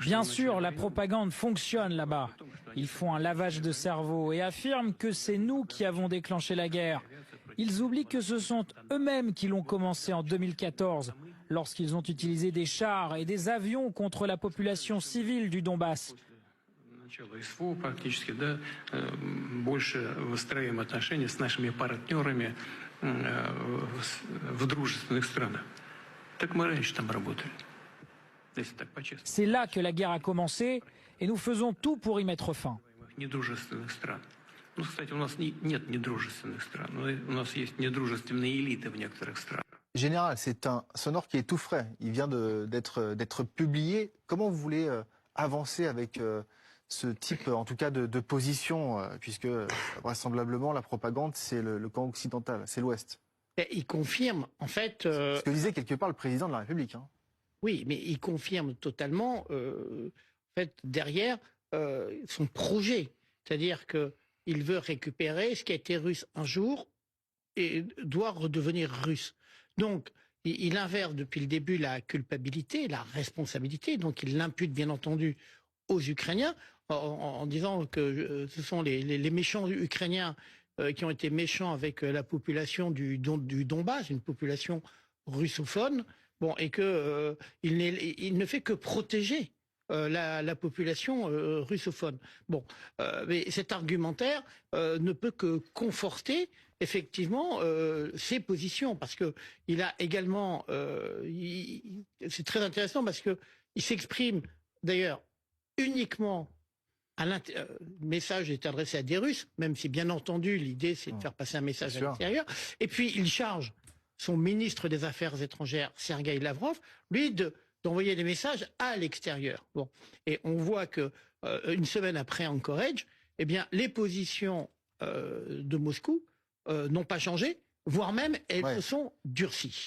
Bien sûr, la propagande fonctionne là-bas. Ils font un lavage de cerveau et affirment que c'est nous qui avons déclenché la guerre. Ils oublient que ce sont eux-mêmes qui l'ont commencé en 2014, lorsqu'ils ont utilisé des chars et des avions contre la population civile du Donbass. Начало СВО практически, да, больше выстраиваем отношения с нашими партнерами в дружественных странах. Так мы раньше там работали. Если так по-честному. C'est là que la guerre a commencé et nous faisons tout pour y mettre fin. Недружественных стран. Ну, кстати, у нас нет недружественных стран. У нас есть недружественные элиты в некоторых странах. Général, c'est un sonore qui est tout frais. Il vient d'être publié. Comment vous voulez avancer avec ce type, en tout cas, de position, puisque vraisemblablement la propagande, c'est le camp occidental, c'est l'Ouest. Il confirme, en fait... Ce que disait quelque part le président de la République. Hein. Oui, mais il confirme totalement, en fait, derrière son projet. C'est-à-dire qu'il veut récupérer ce qui a été russe un jour et doit redevenir russe. Donc, il inverse depuis le début la culpabilité, la responsabilité. Donc, il l'impute, bien entendu, aux Ukrainiens, en disant que ce sont les méchants ukrainiens qui ont été méchants avec la population du Donbass, une population russophone, bon, et que il ne fait que protéger la population russophone. Bon, mais cet argumentaire ne peut que conforter effectivement ses positions, parce que il a également, c'est très intéressant parce que il s'exprime d'ailleurs uniquement le message est adressé à des Russes, même si bien entendu l'idée c'est de faire passer un message à l'extérieur. Et puis il charge son ministre des Affaires étrangères, Sergueï Lavrov, lui d'envoyer des messages à l'extérieur. Bon, et on voit que une semaine après Anchorage, eh bien les positions de Moscou n'ont pas changé, voire même elles se sont durcies.